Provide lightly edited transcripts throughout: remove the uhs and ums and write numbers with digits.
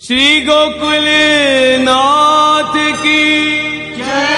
श्री गोकुल नाथ की जय।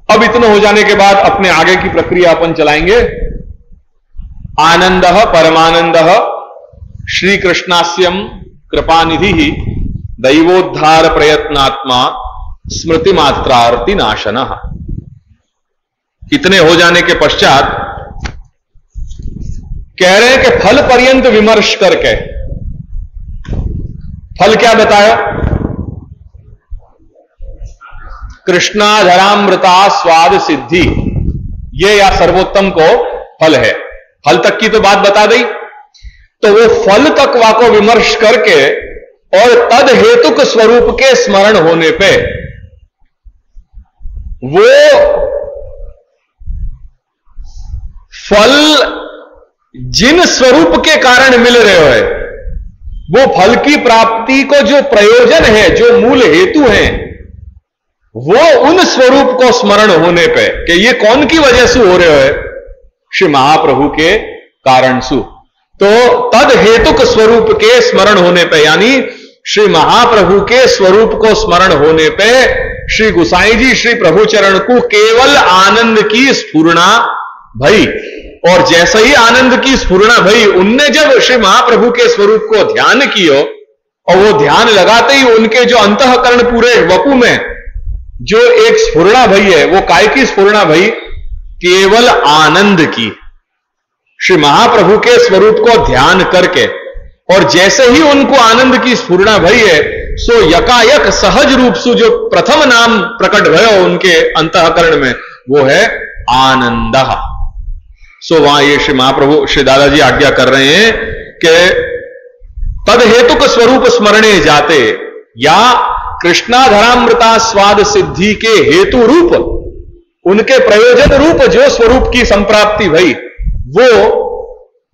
अब इतना हो जाने के बाद अपने आगे की प्रक्रिया अपन चलाएंगे। आनंद परमानंद श्री कृष्णास्यम कृपानिधि दैवोद्धार प्रयत्नात्मा स्मृति मात्रार्ति नाशन। इतने हो जाने के पश्चात कह रहे हैं कि फल पर्यंत विमर्श करके फल क्या बताया? कृष्णाधरामृता स्वाद सिद्धि, ये या सर्वोत्तम को फल है। फल तक की तो बात बता दी, तो वो फल तक वाको विमर्श करके और तद हेतुक स्वरूप के स्मरण होने पे वो फल जिन स्वरूप के कारण मिल रहे हो, वो फल की प्राप्ति को जो प्रयोजन है, जो मूल हेतु है, वो उन स्वरूप को स्मरण होने पे कि ये कौन की वजह से हो रहे हो? श्री महाप्रभु के कारण सु। तो तद हेतुक स्वरूप के स्मरण होने पे, यानी श्री महाप्रभु के स्वरूप को स्मरण होने पे श्री गुसाई जी श्री प्रभु चरण को केवल आनंद की स्फुरणा भई। और जैसे ही आनंद की स्फुरणा भई, उनने जब श्री महाप्रभु के स्वरूप को ध्यान कियो, और वो ध्यान लगाते ही उनके जो अंतःकरण पूरे वपु में जो एक स्फुरणा भई है, वो काय की स्फुरणा भई? केवल आनंद की। श्री महाप्रभु के स्वरूप को ध्यान करके, और जैसे ही उनको आनंद की स्फुरणा भई है, सो यकायक सहज रूप से जो प्रथम नाम प्रकट भयो उनके अंतःकरण में, वो है आनंद। सो वहां ये श्री महाप्रभु श्री दादाजी आज्ञा कर रहे हैं कि तद हेतुक स्वरूप स्मरणे जाते, या कृष्णाधरामृता स्वाद सिद्धि के हेतु रूप, उनके प्रयोजन रूप जो स्वरूप की संप्राप्ति भई, वो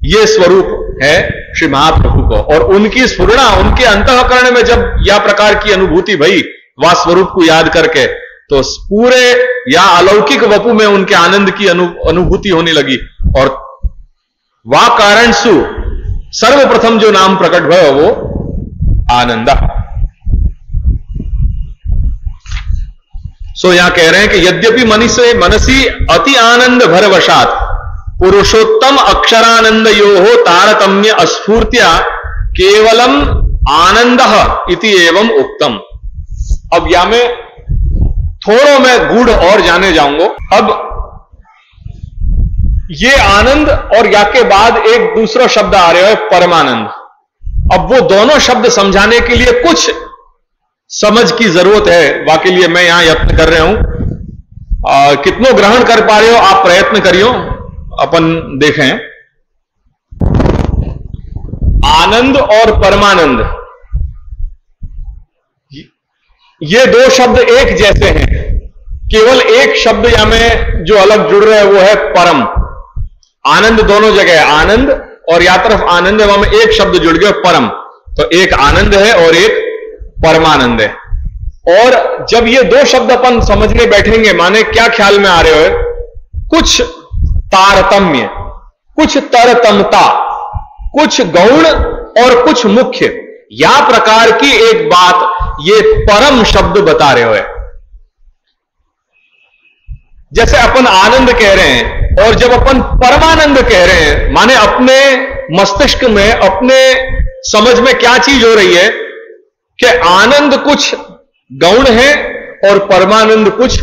ये स्वरूप है श्री महाप्रभु को। और उनकी स्फुरणा, उनके अंतःकरण में जब या प्रकार की अनुभूति भई, वह स्वरूप को याद करके, तो पूरे या अलौकिक वपु में उनके आनंद की अनुभूति होने लगी। और वह कारण सु सर्वप्रथम जो नाम प्रकट भयो वो आनंद। सो यहां कह रहे हैं कि यद्यपि मनसी अति आनंद भरवशात पुरुषोत्तम अक्षरानंद यो हो तारतम्य अस्फूर्त्या केवलम आनंद इति एवं उक्तम। अब या मैं थोड़ो मैं गूढ़ और जाने जाऊंगा। अब ये आनंद और या के बाद एक दूसरा शब्द आ रहा है परमानंद। अब वो दोनों शब्द समझाने के लिए कुछ समझ की जरूरत है, वाकई लिए मैं यहां यत्न कर रहा हूं। कितनों ग्रहण कर पा रहे हो आप प्रयत्न करियो, अपन देखें। आनंद और परमानंद, ये दो शब्द एक जैसे हैं, केवल एक शब्द या में जो अलग जुड़ रहा है वो है परम। आनंद दोनों जगह है, आनंद और या तरफ आनंद है, वहां में एक शब्द जुड़ गया परम। तो एक आनंद है और एक परमानंद है। और जब ये दो शब्द अपन समझने बैठेंगे, माने क्या ख्याल में आ रहे हो? कुछ तारतम्य, कुछ तरतमता, कुछ गौण और कुछ मुख्य, या प्रकार की एक बात ये परम शब्द बता रहे हो। जैसे अपन आनंद कह रहे हैं और जब अपन परमानंद कह रहे हैं, माने अपने मस्तिष्क में, अपने समझ में क्या चीज हो रही है कि आनंद कुछ गौण है और परमानंद कुछ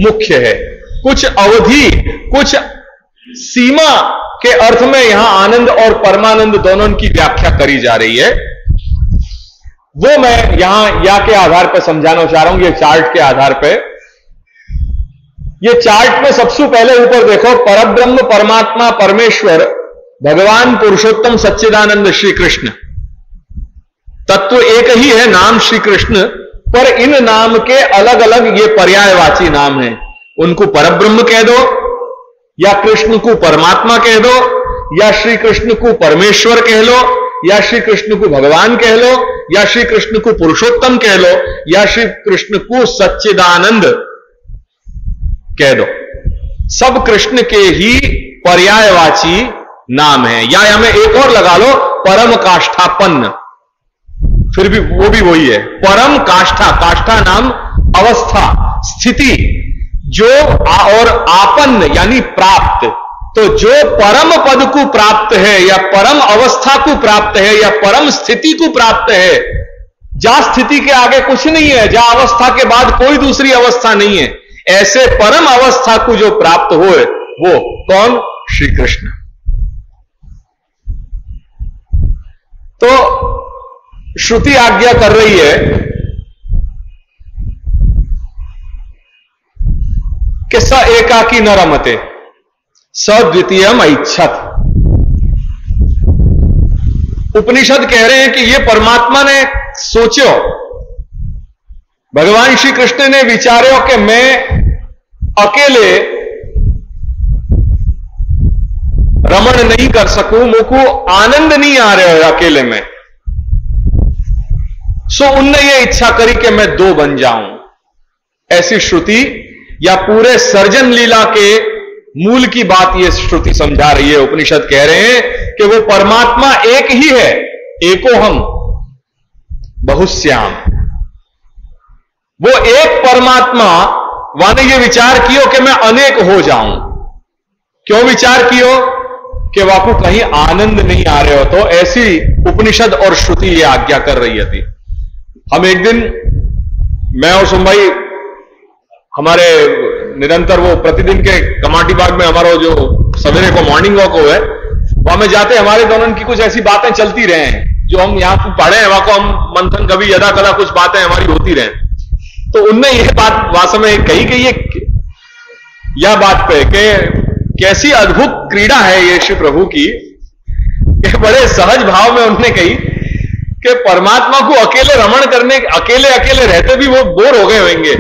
मुख्य है। कुछ अवधि, कुछ सीमा के अर्थ में यहां आनंद और परमानंद दोनों की व्याख्या करी जा रही है। वो मैं यहां या के आधार पर समझाना चाह रहा हूं, ये चार्ट के आधार पर। ये चार्ट में सबसे पहले ऊपर देखो, परब्रह्म, परमात्मा, परमेश्वर, भगवान पुरुषोत्तम सच्चिदानंद श्री कृष्ण। तत्व एक ही है, नाम श्री कृष्ण, पर इन नाम के अलग अलग ये पर्यायवाची नाम हैं। उनको परब्रह्म कह दो, या कृष्ण को परमात्मा कह दो, या श्री कृष्ण को परमेश्वर कह लो, या श्री कृष्ण को भगवान कह लो, या श्री कृष्ण को पुरुषोत्तम कह लो, या श्री कृष्ण को सच्चिदानंद कह दो। सब कृष्ण के ही पर्यायवाची नाम है। या हमें एक और लगा लो, परम काष्ठापन्न, फिर भी वो भी वही है। परम काष्ठा, काष्ठा नाम अवस्था, स्थिति, जो और आपन्न यानी प्राप्त। तो जो परम पद को प्राप्त है, या परम अवस्था को प्राप्त है, या परम स्थिति को प्राप्त है, जहां स्थिति के आगे कुछ नहीं है, जहां अवस्था के बाद कोई दूसरी अवस्था नहीं है, ऐसे परम अवस्था को जो प्राप्त होए, वो कौन? श्री कृष्ण। तो श्रुति आज्ञा कर रही है कि स एकाकी न रमते, स द्वितीयम ऐच्छत। उपनिषद कह रहे हैं कि ये परमात्मा ने सोचो, भगवान श्री कृष्ण ने विचारो कि मैं अकेले रमण नहीं कर सकूं, मुझको आनंद नहीं आ रहा है अकेले में। सो उनने ये इच्छा करी कि मैं दो बन जाऊं। ऐसी श्रुति, या पूरे सर्जन लीला के मूल की बात ये श्रुति समझा रही है। उपनिषद कह रहे हैं कि वो परमात्मा एक ही है, एको हम बहुश्याम। वो एक परमात्मा वाने ये विचार कियो कि मैं अनेक हो जाऊं। क्यों विचार कियो? कि वाकू कहीं आनंद नहीं आ रहे हो। तो ऐसी उपनिषद और श्रुति ये आज्ञा कर रही थी। हम एक दिन, मैं और सुम भाई, हमारे निरंतर वो प्रतिदिन के कमाटी बाग में हमारा जो सवेरे को मॉर्निंग वॉक हो है, वहां में जाते हमारे दोनों की कुछ ऐसी बातें चलती रहे हैं जो हम यहां पढ़े हैं, वहां को हम मंथन कभी यदा कदा कुछ बातें हमारी होती रहे। तो उनने यह बात वास्तव में कही कि ये यह बात पे कि कैसी अद्भुत क्रीड़ा है ये श्री प्रभु की, कि बड़े सहज भाव में उन्होंने कही कि परमात्मा को अकेले रमण करने, अकेले अकेले रहते भी वो बोर हो गए होंगे,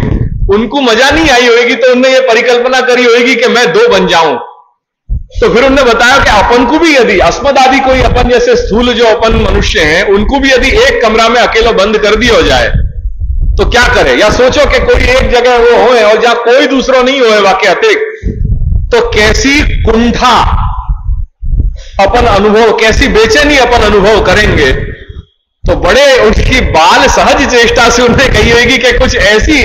उनको मजा नहीं आई होगी, तो उन्होंने ये परिकल्पना करी होगी कि मैं दो बन जाऊं। तो फिर उन्होंने बताया कि अपन को भी यदि अस्मद आदि कोई अपन जैसे स्थूल जो अपन मनुष्य हैं, उनको भी यदि एक कमरा में अकेला बंद कर दिया हो जाए तो क्या करे। या सोचो कि कोई एक जगह वो होए और जहां कोई दूसरा नहीं होए वाकई अतिक, तो कैसी कुंठा अपन अनुभव, कैसी बेचैनी अपन अनुभव करेंगे। तो बड़े उनकी बाल सहज चेष्टा से उन्हें कही होगी कि कुछ ऐसी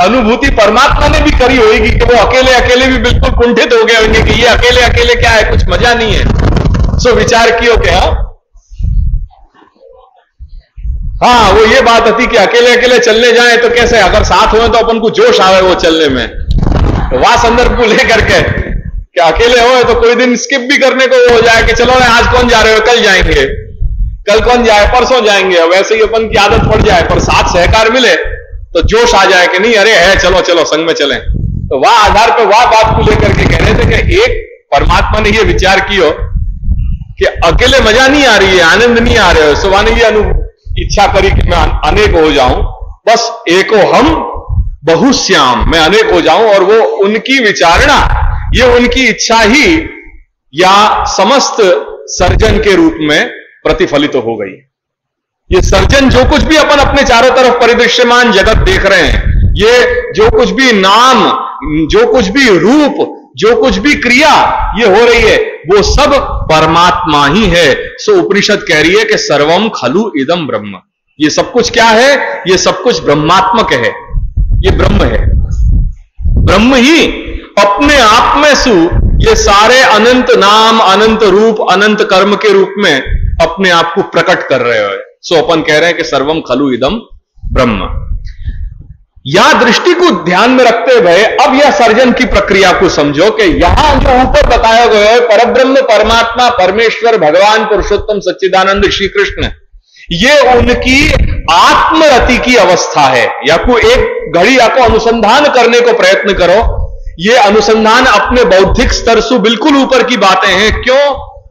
अनुभूति परमात्मा ने भी करी होगी कि वो अकेले अकेले भी बिल्कुल कुंठित हो गए होंगे कि ये अकेले अकेले क्या है, कुछ मजा नहीं है। सो विचार कियो क्या, हाँ वो ये बात थी कि अकेले अकेले चलने जाए तो कैसे, अगर साथ हुए तो अपन को जोश आवे वो चलने में। तो वह संदर्भ को लेकर के कि अकेले हो तो कोई दिन स्किप भी करने को हो जाए कि चलो आज कौन जा रहे हो, कल जाएंगे, कल कौन जाए, परसों जाएंगे। वैसे ही अपन की आदत पड़ जाए, पर साथ सहकार मिले तो जोश आ जाए कि नहीं अरे है चलो चलो संग में चलें। तो वह आधार पर वह बात को लेकर के कह रहे थे कि एक परमात्मा ने यह विचार किया कि अकेले मजा नहीं आ रही है, आनंद नहीं आ रहे हो, सो ने ये इच्छा करी कि मैं अनेक हो जाऊं, बस एको हम बहुश्याम, मैं अनेक हो जाऊं। और वो उनकी विचारणा, ये उनकी इच्छा ही या समस्त सर्जन के रूप में प्रतिफलित हो गई। ये सर्जन जो कुछ भी अपन अपने चारों तरफ परिदृश्यमान जगत देख रहे हैं, ये जो कुछ भी नाम, जो कुछ भी रूप, जो कुछ भी क्रिया ये हो रही है वो सब परमात्मा ही है। सो उपनिषद कह रही है कि सर्वम खलु इदम ब्रह्म, ये सब कुछ क्या है? ये सब कुछ ब्रह्मात्मक है, ये ब्रह्म है। ब्रह्म ही अपने आप में सु ये सारे अनंत नाम, अनंत रूप, अनंत कर्म के रूप में अपने आप को प्रकट कर रहे हो। सो अपन कह रहे हैं कि सर्वम खलु इदम ब्रह्म। या दृष्टि को ध्यान में रखते हुए अब यह सर्जन की प्रक्रिया को समझो कि यहां जो ऊपर बताया गया है परब्रह्म, परमात्मा, परमेश्वर, भगवान, पुरुषोत्तम, सच्चिदानंद, श्री कृष्ण, ये उनकी आत्मरति की अवस्था है। या को एक घड़ी आपको अनुसंधान करने को प्रयत्न करो। ये अनुसंधान अपने बौद्धिक स्तर से बिल्कुल ऊपर की बातें हैं। क्यों?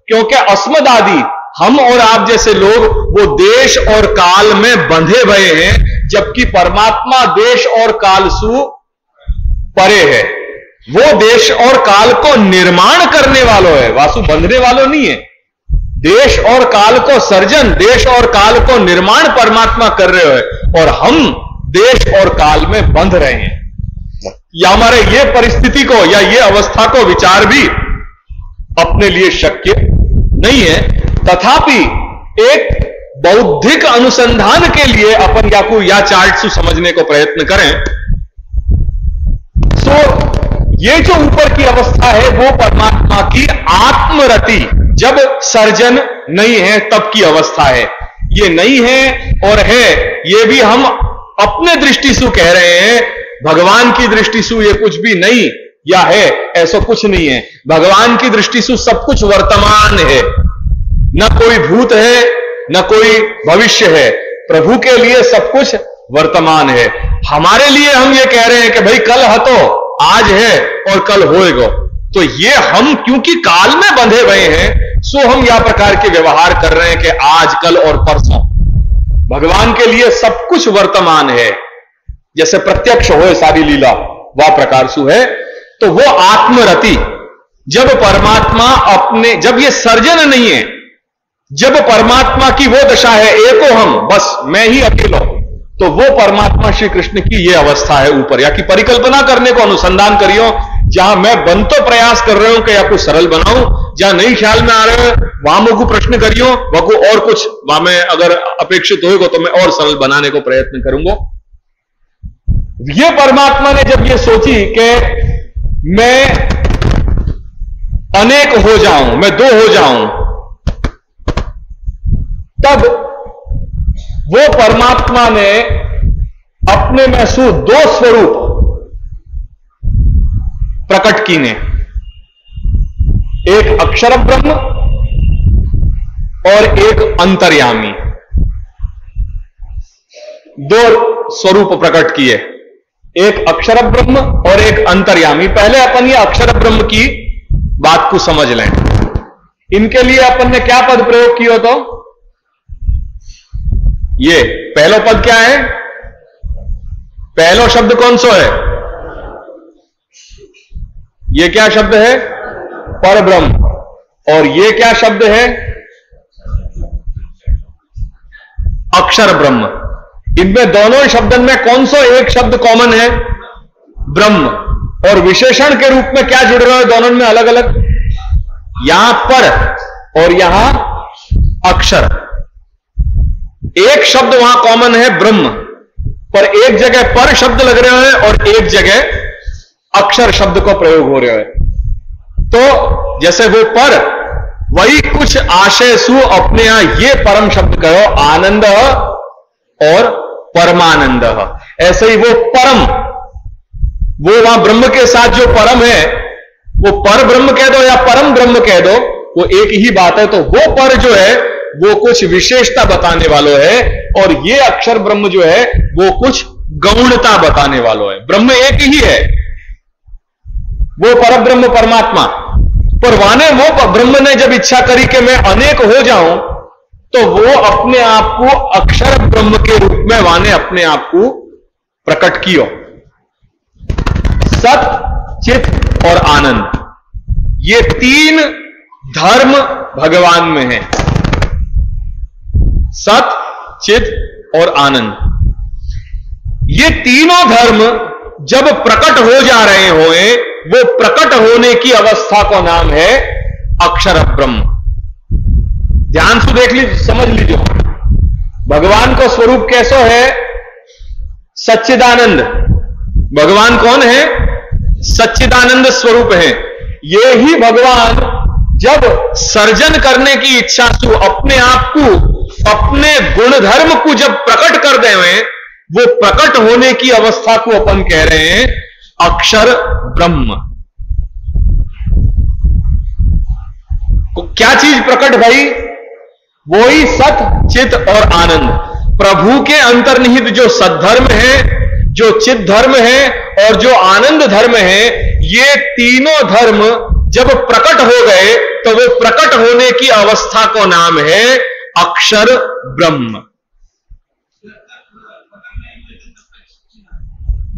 क्योंकि अस्मद आदि हम और आप जैसे लोग वो देश और काल में बंधे हुए हैं, जबकि परमात्मा देश और काल से परे है। वो देश और काल को निर्माण करने वालों है, वासु बंधने वालों नहीं है। देश और काल को सर्जन, देश और काल को निर्माण परमात्मा कर रहे हो और हम देश और काल में बंध रहे हैं। या हमारे ये परिस्थिति को या ये अवस्था को विचार भी अपने लिए शक्य नहीं है। तथापि एक बौद्धिक अनुसंधान के लिए अपन या चार्ट से समझने को प्रयत्न करें। तो ये जो ऊपर की अवस्था है वो परमात्मा की आत्मरति, जब सर्जन नहीं है तब की अवस्था है। ये नहीं है और है, ये भी हम अपने दृष्टि से कह रहे हैं। भगवान की दृष्टि से ये कुछ भी नहीं या है, ऐसा कुछ नहीं है। भगवान की दृष्टि से सब कुछ वर्तमान है, न कोई भूत है न कोई भविष्य है। प्रभु के लिए सब कुछ वर्तमान है। हमारे लिए हम ये कह रहे हैं कि भाई कल है तो आज है और कल होएगा। तो ये हम क्योंकि काल में बंधे हुए हैं, सो हम यह प्रकार के व्यवहार कर रहे हैं कि आज, कल और परसों। भगवान के लिए सब कुछ वर्तमान है, जैसे प्रत्यक्ष हो सारी लीला वह प्रकार से है। तो वो आत्मरति, जब परमात्मा अपने, जब ये सर्जन नहीं है, जब परमात्मा की वो दशा है एको हम, बस मैं ही अकेला, तो वो परमात्मा श्री कृष्ण की ये अवस्था है ऊपर। या कि परिकल्पना करने को अनुसंधान करियो, जहां मैं बन तो प्रयास कर रहा हूं कि या कुछ सरल बनाऊं, जहां नहीं ख्याल में आ रहा है वहां मुझको प्रश्न करियो, वह को और कुछ वहां में अगर अपेक्षित होगा तो मैं और सरल बनाने को प्रयत्न करूंगा। ये परमात्मा ने जब ये सोची कि मैं अनेक हो जाऊं, मैं दो हो जाऊं, तब वो परमात्मा ने अपने में सु दो स्वरूप प्रकट की ने, एक अक्षर ब्रह्म और एक अंतर्यामी। दो स्वरूप प्रकट किए, एक अक्षर ब्रह्म और एक अंतर्यामी। पहले अपन ये अक्षर ब्रह्म की बात को समझ लें। इनके लिए अपन ने क्या पद प्रयोग किया? तो ये पहला पद क्या है? पहला शब्द कौन सा है? ये क्या शब्द है? परब्रह्म। और ये क्या शब्द है? अक्षर ब्रह्म। इनमें दोनों शब्दों में कौन सा एक शब्द कॉमन है? ब्रह्म। और विशेषण के रूप में क्या जुड़ रहा है दोनों में अलग अलग? यहां पर और यहां अक्षर। एक शब्द वहां कॉमन है ब्रह्म, पर एक जगह पर शब्द लग रहे हैं और एक जगह अक्षर शब्द को प्रयोग हो रहा है। तो जैसे वो पर, वही कुछ आशय सु अपने यहां ये परम शब्द कहो, आनंद और परमानंद। ऐसे ही वो परम, वो वहां ब्रह्म के साथ जो परम है, वो पर ब्रह्म कह दो या परम ब्रह्म कह दो, वो एक ही बात है। तो वो पर जो है वो कुछ विशेषता बताने वालों है, और ये अक्षर ब्रह्म जो है वो कुछ गौणता बताने वालों है। ब्रह्म एक ही है, वो पर ब्रह्म परमात्मा। पर वाने वो ब्रह्म ने जब इच्छा करी कि मैं अनेक हो जाऊं, तो वो अपने आप को अक्षर ब्रह्म के रूप में वाने अपने आप को प्रकट किया। सत, चित और आनंद, ये तीन धर्म भगवान में है। सत, चित और आनंद, ये तीनों धर्म जब प्रकट हो जा रहे होए, वो प्रकट होने की अवस्था का नाम है अक्षर ब्रह्म। ध्यान से देख लीजिए, समझ लीजिए, भगवान का स्वरूप कैसा है? सच्चिदानंद। भगवान कौन है? सच्चिदानंद स्वरूप है। ये ही भगवान जब सर्जन करने की इच्छा से अपने आप को, अपने गुणधर्म को जब प्रकट कर देवे, वो प्रकट होने की अवस्था को अपन कह रहे हैं अक्षर ब्रह्म। क्या चीज प्रकट भाई? वही सत, चित और आनंद। प्रभु के अंतर्निहित जो सद्धर्म है, जो चित धर्म है और जो आनंद धर्म है, ये तीनों धर्म जब प्रकट हो गए तो वो प्रकट होने की अवस्था को नाम है अक्षर ब्रह्म।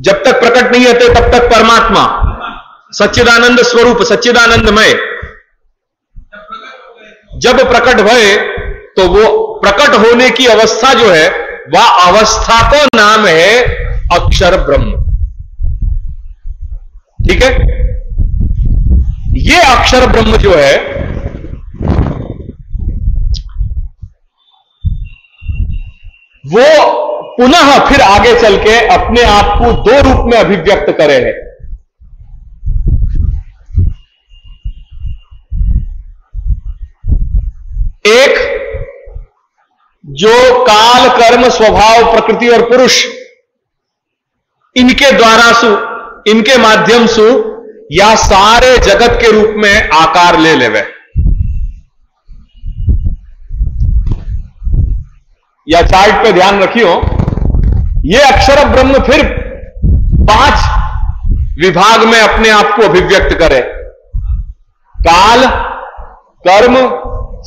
जब तक प्रकट नहीं होते तब तक परमात्मा सच्चिदानंद स्वरूप, सच्चिदानंदमय। जब प्रकट भय तो वो प्रकट होने की अवस्था जो है, वह अवस्था को नाम है अक्षर ब्रह्म। ठीक है? ये अक्षर ब्रह्म जो है, वो पुनः फिर आगे चल के अपने आप को दो रूप में अभिव्यक्त करे है। एक जो काल, कर्म, स्वभाव, प्रकृति और पुरुष, इनके द्वारा सु, इनके माध्यम से या सारे जगत के रूप में आकार ले लेवे। या चार्ट पे ध्यान रखियो, ये अक्षर ब्रह्म फिर 5 विभाग में अपने आप को अभिव्यक्त करे। काल, कर्म,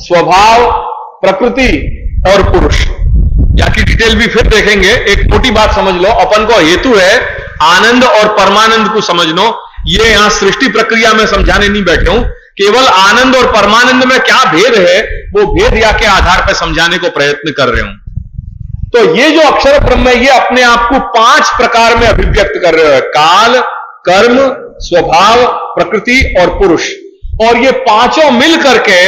स्वभाव, प्रकृति और पुरुष। या की डिटेल भी फिर देखेंगे। एक मोटी बात समझ लो, अपन को हेतु है आनंद और परमानंद को समझ लो। ये यहां सृष्टि प्रक्रिया में समझाने नहीं बैठे हूं, केवल आनंद और परमानंद में क्या भेद है, वो भेद या के आधार पर समझाने को प्रयत्न कर रहे हूं। तो ये जो अक्षर ब्रह्म है, ये अपने आप को 5 प्रकार में अभिव्यक्त कर रहे हो, काल, कर्म, स्वभाव, प्रकृति और पुरुष। और ये पांचों मिल करके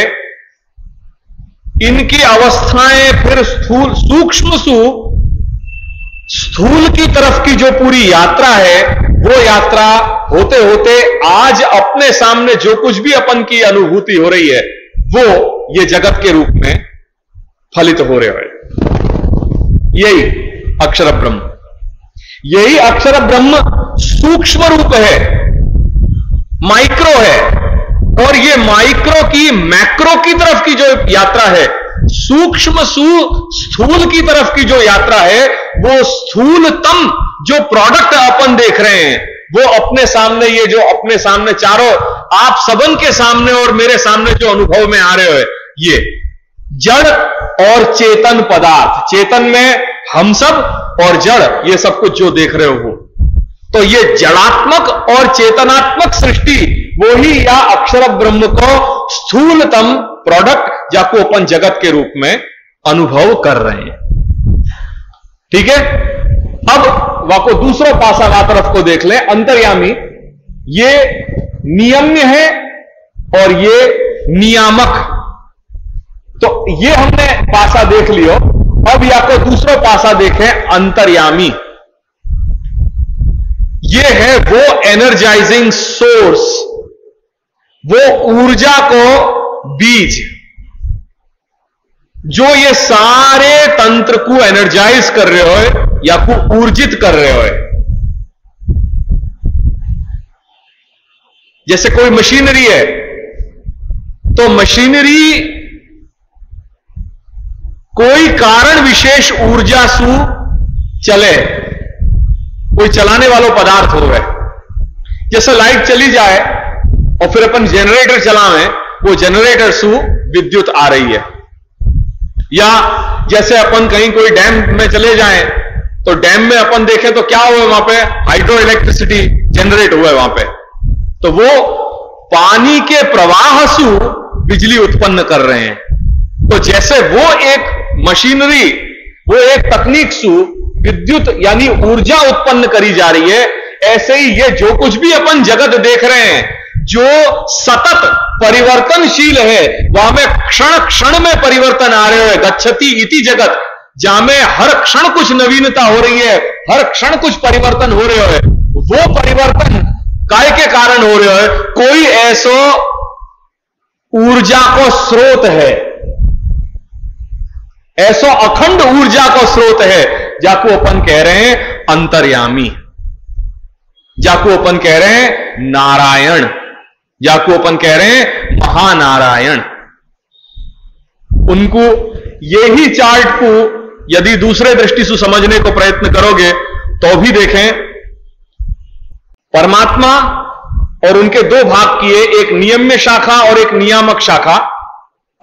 इनकी अवस्थाएं फिर स्थूल, सूक्ष्म स्थूल की तरफ की जो पूरी यात्रा है, वो यात्रा होते होते आज अपने सामने जो कुछ भी अपन की अनुभूति हो रही है, वो ये जगत के रूप में फलित हो रहे हैं। यही अक्षर ब्रह्म, यही अक्षर ब्रह्म सूक्ष्म रूप है, माइक्रो है। और ये माइक्रो की मैक्रो की तरफ की जो यात्रा है, सूक्ष्म स्थूल की तरफ की जो यात्रा है, वो स्थूलतम जो प्रोडक्ट अपन देख रहे हैं, वो अपने सामने, ये जो अपने सामने चारों आप सबन के सामने और मेरे सामने जो अनुभव में आ रहे हो, ये जड़ और चेतन पदार्थ, चेतन में हम सब और जड़, ये सब कुछ जो देख रहे हो, तो ये जड़ात्मक और चेतनात्मक सृष्टि, वो ही या अक्षर ब्रह्म को स्थूलतम प्रोडक्ट जाको अपन जगत के रूप में अनुभव कर रहे हैं। ठीक है? अब वाको दूसरा पासा वा तरफ को देख ले, अंतर्यामी। ये नियम्य है और ये नियामक। तो ये हमने पासा देख लियो। अब या को दूसरा पासा देखें, अंतर्यामी। ये है वो एनर्जाइजिंग सोर्स, वो ऊर्जा को बीज, जो ये सारे तंत्र को एनर्जाइज कर रहे हो या को ऊर्जित कर रहे हो। जैसे कोई मशीनरी है, तो मशीनरी कोई कारण विशेष ऊर्जा सु चले, कोई चलाने वाला पदार्थ हो गए। जैसे लाइट चली जाए और फिर अपन जनरेटर चलावें, वो जनरेटर सु विद्युत आ रही है। या जैसे अपन कहीं कोई डैम में चले जाएं, तो डैम में अपन देखें तो क्या हुआ, वहां पे हाइड्रो इलेक्ट्रिसिटी जनरेट हुआ है वहां पे, तो वो पानी के प्रवाह से बिजली उत्पन्न कर रहे हैं। तो जैसे वो एक मशीनरी, वो एक तकनीक से विद्युत यानी ऊर्जा उत्पन्न करी जा रही है, ऐसे ही ये जो कुछ भी अपन जगत देख रहे हैं, जो सतत परिवर्तनशील है, वहां में क्षण क्षण में परिवर्तन आ रहे हैं। गच्छति इति जगत, जहां में हर क्षण कुछ नवीनता हो रही है, हर क्षण कुछ परिवर्तन हो रहे हैं। वो परिवर्तन काय के कारण हो रहे हैं? कोई ऐसो ऊर्जा को स्रोत है, ऐसो अखंड ऊर्जा को स्रोत है, जाको अपन कह रहे हैं अंतर्यामी, जाको अपन कह रहे हैं नारायण, जाको अपन कह रहे हैं महानारायण। उनको यही चार्ट को यदि दूसरे दृष्टि से समझने को प्रयत्न करोगे तो भी देखें, परमात्मा और उनके दो भाग किए, एक नियम्य शाखा और एक नियामक शाखा,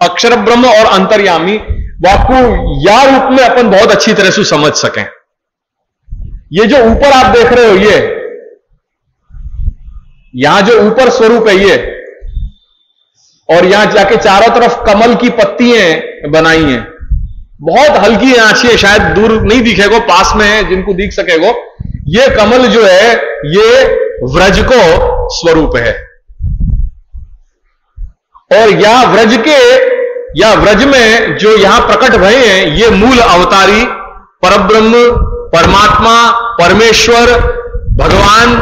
अक्षर ब्रह्म और अंतर्यामी, वाकु या रूप में अपन बहुत अच्छी तरह से समझ सकें। ये जो ऊपर आप देख रहे हो, ये यहां जो ऊपर स्वरूप है ये, और यहां जाके चारों तरफ कमल की पत्तियां बनाई हैं, बहुत हल्की आंची है, शायद दूर नहीं दिखेगो, पास में है जिनको दिख सकेगो। ये कमल जो है ये व्रज को स्वरूप है, और या व्रज के या व्रज में जो यहां प्रकट भय हैं, ये मूल अवतारी परब्रह्म, परमात्मा, परमेश्वर, भगवान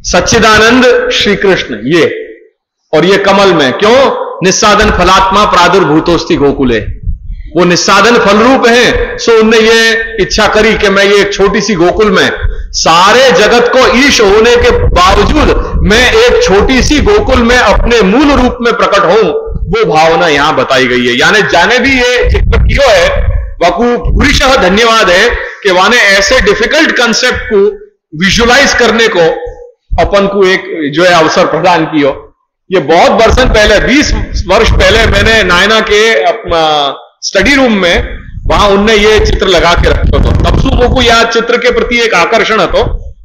सच्चिदानंद श्री कृष्ण, ये। और ये कमल में क्यों? निस्साधन फलात्मा प्रादुर्भूतोस्ति गोकुले, वो निस्साधन फल रूप हैं। सो उनने ये इच्छा करी कि मैं ये एक छोटी सी गोकुल में, सारे जगत को ईश होने के बावजूद मैं एक छोटी सी गोकुल में अपने मूल रूप में प्रकट हूं, वो भावना यहां बताई गई है। यानी जाने भी ये चित्र कियो है, वकू पुरुषः धन्यवाद है कि वाने ऐसे डिफिकल्ट कंसेप्ट को विजुलाइज करने को अपन को एक जो है अवसर प्रदान किया। ये बहुत वर्षों पहले, 20 वर्ष पहले मैंने नायना के अपना स्टडी रूम में, वहां उनने ये चित्र लगा के रखा था। तब से को यह चित्र के प्रति एक आकर्षण હતો,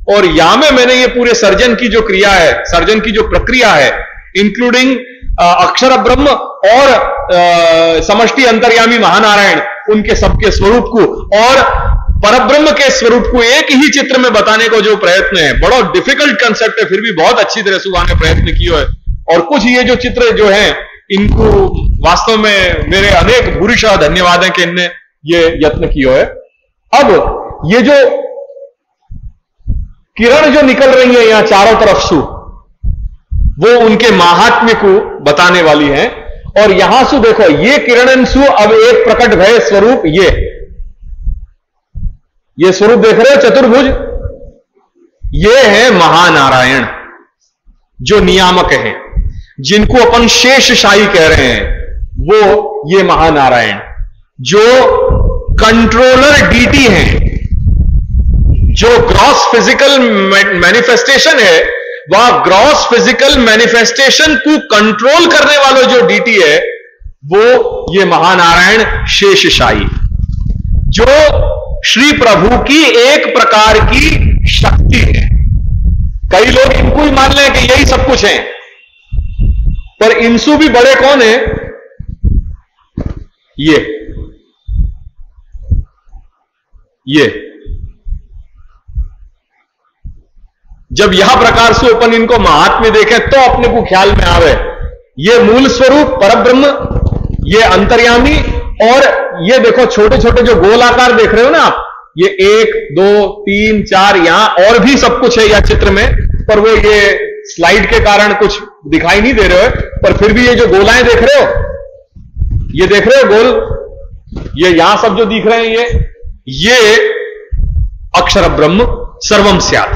और यहां में मैंने ये पूरे सर्जन की जो क्रिया है, सर्जन की जो प्रक्रिया है, इंक्लूडिंग अक्षर ब्रह्म और समष्टि अंतर्यामी महानारायण, उनके सबके स्वरूप को और परब्रह्म के स्वरूप को एक ही चित्र में बताने को जो प्रयत्न है, बड़ा डिफिकल्ट कंसेप्ट है, फिर भी बहुत अच्छी तरह से उन्होंने प्रयत्न किया है। और कुछ ये जो चित्र जो हैं, इनको वास्तव में मेरे अनेक भूरिशः धन्यवाद है कि इनने ये यत्न किया है। अब ये जो किरण जो निकल रही है यहां चारों तरफ से, वो उनके महात्म्य को बताने वाली है। और यहां से देखो, ये किरण सु अब एक प्रकट भय स्वरूप, ये स्वरूप देख रहे हो चतुर्भुज, ये है महानारायण जो नियामक है, जिनको अपन शेषशाही कह रहे हैं, वो ये महानारायण जो कंट्रोलर डीटी हैं, जो ग्रॉस फिजिकल मैनिफेस्टेशन है, वह ग्रॉस फिजिकल मैनिफेस्टेशन को कंट्रोल करने वाला जो डीटी है, वो ये महानारायण शेषशाही, जो श्री प्रभु की एक प्रकार की शक्ति है। कई लोग इनको ही मान लें कि यही सब कुछ है, पर इनसु भी बड़े कौन है? ये जब यह प्रकार से अपन इनको महात्म्य देखें तो अपने को ख्याल में आवे, ये मूल स्वरूप परब्रह्म, ये अंतर्यामी, और ये देखो छोटे छोटे जो गोलाकार देख रहे हो ना आप, ये 1 2 3 4, यहां और भी सब कुछ है यह चित्र में, पर वो ये स्लाइड के कारण कुछ दिखाई नहीं दे रहे हो, पर फिर भी ये जो गोलाएं देख रहे हो, ये देख रहे हो गोल, ये यहां सब जो दिख रहे हैं, ये अक्षर ब्रह्म सर्वम स्यात्,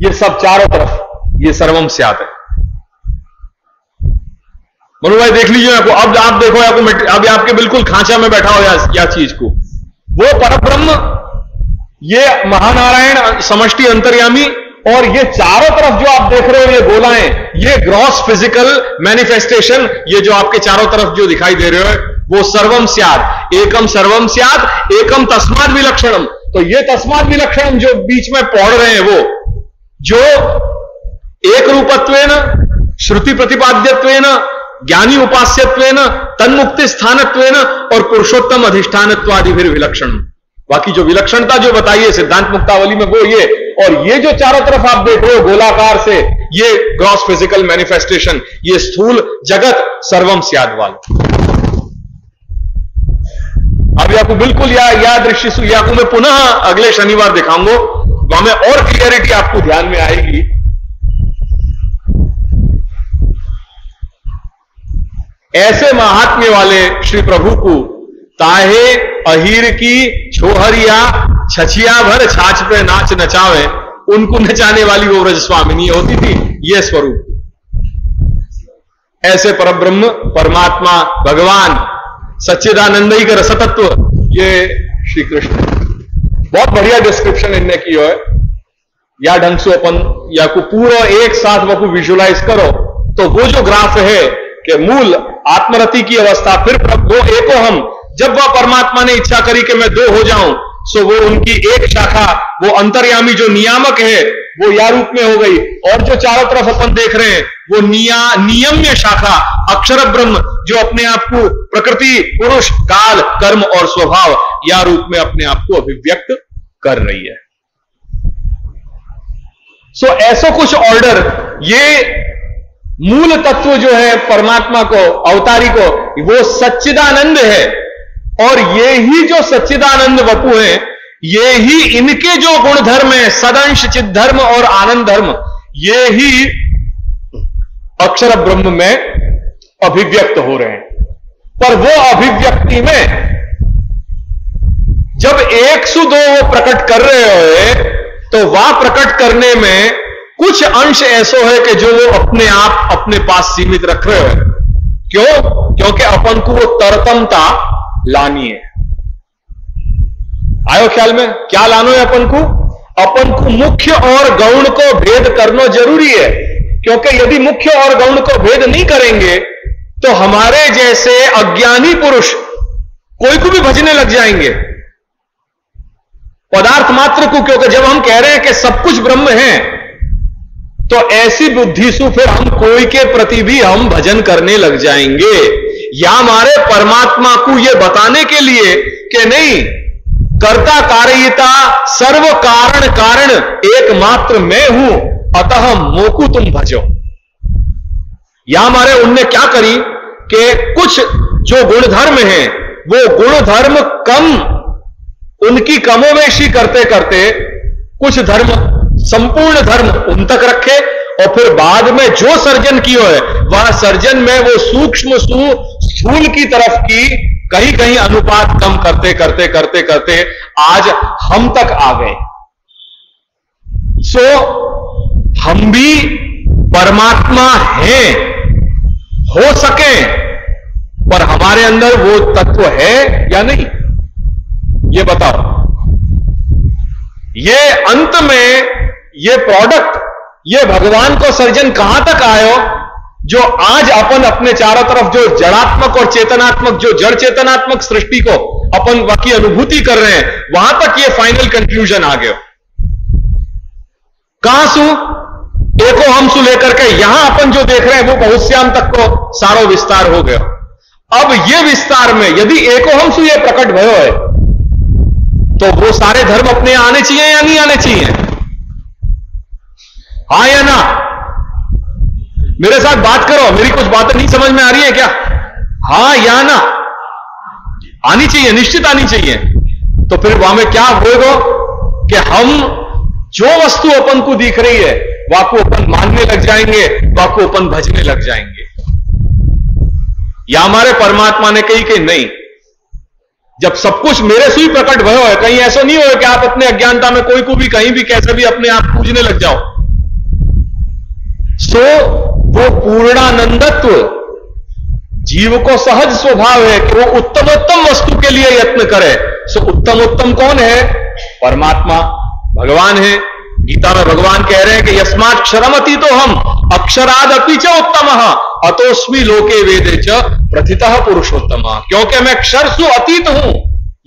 ये सब चारों तरफ ये सर्वम स्यात् है। मनु भाई देख लीजिए आपको, अब आप देखो आपको, अब आपके बिल्कुल खांचा में बैठा हो या चीज को, वो परब्रह्म, ये महानारायण समष्टि अंतर्यामी, और ये चारों तरफ जो आप देख रहे हो ये गोलाएं, ये ग्रॉस फिजिकल मैनिफेस्टेशन, ये जो आपके चारों तरफ जो दिखाई दे रहे हो, वो सर्वम स्यात्, एकम सर्वम स्यात्, एकम तस्मात् विलक्षणम। तो ये तस्मात् विलक्षणम जो बीच में पढ़ रहे हैं, वो जो एक रूपत्वेन, श्रुति प्रतिपाद्यत्वेन, ज्ञानी उपास्यत्वेन, तन्मुक्ति स्थानत्वेन और पुरुषोत्तम अधिष्ठानत्वादि फिर विलक्षण। बाकी जो विलक्षणता जो बताइए सिद्धांत मुक्तावली में, वो ये और ये जो चारों तरफ आप देख रहे हो गोलाकार से, ये ग्रॉस फिजिकल मैनिफेस्टेशन, ये स्थूल जगत सर्वम स्याद् वाला। अब आपको बिल्कुल या दृश्य या को मैं पुनः अगले शनिवार दिखाऊंगा, वहां में और क्लियरिटी आपको ध्यान में आएगी। ऐसे महात्म्य वाले श्री प्रभु को ताहे अहीर की छोहरिया छछिया भर छाछ पे नाच नचावे, उनको नचाने वाली वो व्रज स्वामिनी होती थी। ये स्वरूप ऐसे परब्रह्म परमात्मा भगवान सच्चिदानंद का रसतत्व, ये श्री कृष्ण। बहुत बढ़िया डिस्क्रिप्शन इनने की है। या ढंग से अपन या को पूरा एक साथ वो विजुलाइज करो तो वो जो ग्राफ है कि मूल आत्मरति की अवस्था, फिर वो एको हम, जब वह परमात्मा ने इच्छा करी कि मैं दो हो जाऊं, सो वो उनकी एक शाखा, वो अंतर्यामी जो नियामक है, वो या रूप में हो गई। और जो चारों तरफ अपन देख रहे हैं वो नियम्य शाखा अक्षर ब्रह्म, जो अपने आप को प्रकृति, पुरुष, काल, कर्म और स्वभाव या रूप में अपने आप को अभिव्यक्त कर रही है। सो ऐसा कुछ ऑर्डर, ये मूल तत्व जो है परमात्मा को, अवतारी को, वो सच्चिदानंद है। और ये ही जो सच्चिदानंद वपु है, ये ही इनके जो गुण धर्म है, सदंश चित धर्म और आनंद धर्म, ये ही अक्षर ब्रह्म में अभिव्यक्त हो रहे हैं। पर वो अभिव्यक्ति में जब 102 वो प्रकट कर रहे हो, तो वह प्रकट करने में कुछ अंश ऐसा है कि जो वो अपने आप अपने पास सीमित रख रहे हो। क्यों? क्योंकि अपन को वो तरतमता लानी है। आयो ख्याल में? क्या लानो है अपन को? अपन को मुख्य और गौण को भेद करना जरूरी है। क्योंकि यदि मुख्य और गौण को भेद नहीं करेंगे तो हमारे जैसे अज्ञानी पुरुष कोई को भी भजने लग जाएंगे पदार्थ मात्र को। क्योंकि जब हम कह रहे हैं कि सब कुछ ब्रह्म है, तो ऐसी बुद्धि से फिर हम कोई के प्रति भी हम भजन करने लग जाएंगे, या हमारे परमात्मा को यह बताने के लिए कि नहीं, कर्ता कार्यता सर्व कारण कारण एकमात्र मैं हूं, अतः मोकू तुम भजो। या हमारे उनने क्या करी कि कुछ जो गुणधर्म हैं, वो गुणधर्म कम, उनकी कमोवेशी करते करते कुछ धर्म, संपूर्ण धर्म उन तक रखे, और फिर बाद में जो सर्जन किया है वह सर्जन में वो सूक्ष्म स्थूल की तरफ की कहीं कहीं अनुपात कम करते करते करते करते आज हम तक आ गए। सो हम भी परमात्मा हैं, हो सके, पर हमारे अंदर वो तत्व है या नहीं, ये बताओ। ये अंत में ये प्रोडक्ट, ये भगवान को सर्जन कहां तक आयो, जो आज अपन अपने चारों तरफ जो जड़ात्मक और चेतनात्मक, जो जड़ चेतनात्मक सृष्टि को अपन बाकी अनुभूति कर रहे हैं, वहां तक ये फाइनल कंक्लूजन आ गया। कहां सु एको हम सु लेकर के यहां अपन जो देख रहे हैं वो बहुत श्याम तक को सारो विस्तार हो गया। अब ये विस्तार में यदि एको हम सु ये प्रकट भयो है, तो वो सारे धर्म अपने आने चाहिए या नहीं आने चाहिए? हाँ या ना? मेरे साथ बात करो, मेरी कुछ बातें नहीं समझ में आ रही है क्या? हाँ या ना? आनी चाहिए, निश्चित आनी चाहिए। तो फिर वहां में क्या होगा कि हम जो वस्तु अपन को दिख रही है वह को अपन मानने लग जाएंगे, वह को अपन भजने लग जाएंगे। या हमारे परमात्मा ने कही कि नहीं, जब सब कुछ मेरे से ही प्रकट भयो है, कहीं ऐसा नहीं हो कि आप अपने अज्ञानता में कोई को भी कहीं भी कैसे भी अपने आप पूजने लग जाओ। सो वो पूर्णानंदत्व जीव को सहज स्वभाव है कि वो उत्तमोत्तम वस्तु के लिए यत्न करे। सो उत्तमोत्तम कौन है? परमात्मा, भगवान है। गीता में भगवान कह रहे हैं कि यस्मात् क्षरमति तो हम अक्षराद अपि च उत्तमः अतोस्मि लोके वेदे च प्रथितः पुरुषोत्तमः। क्योंकि मैं क्षर सु अतीत हूं,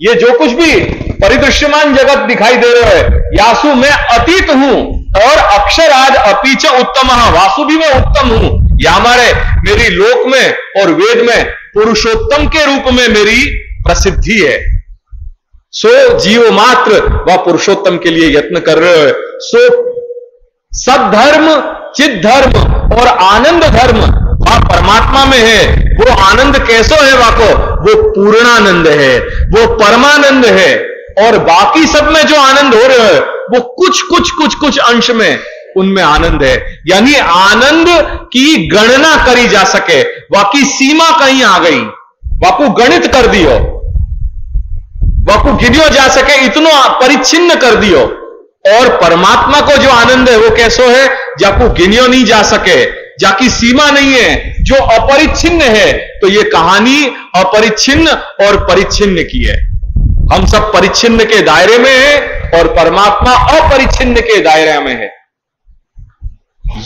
ये जो कुछ भी परिदृश्यमान जगत दिखाई दे रहा है, यासु मैं अतीत हूं, और अक्षराद अपि च उत्तमः, वासु भी मैं उत्तम हूं। या हमारे मेरी लोक में और वेद में पुरुषोत्तम के रूप में मेरी प्रसिद्धि है। सो जीव मात्र व पुरुषोत्तम के लिए यत्न कर रहे हो। सो सद्धर्म, चित धर्म और आनंद धर्म वह परमात्मा में है। वो आनंद कैसो है वाको, वो पूर्णानंद है, वो परमानंद है। और बाकी सब में जो आनंद हो रहे है वो कुछ अंश में उनमें आनंद है। यानी आनंद की गणना करी जा सके, बाकी सीमा कहीं आ गई, वाकू गणित कर दियो, वाकू गिनियो जा सके, इतनो परिच्छिन्न कर दियो। और परमात्मा को जो आनंद है वो कैसो है, जाकू गिनियो नहीं जा सके, जाकी सीमा नहीं है, जो अपरिच्छिन्न है। तो ये कहानी अपरिच्छिन्न और परिच्छिन्न की है। हम सब परिच्छिन्न के दायरे में हैं और परमात्मा अपरिच्छिन्न के दायरे में है।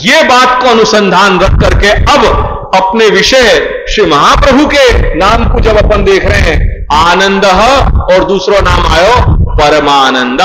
ये बात को अनुसंधान रख करके अब अपने विषय श्री महाप्रभु के नाम को जब अपन देख रहे हैं, आनंद और दूसरा नाम आयो परमानंद।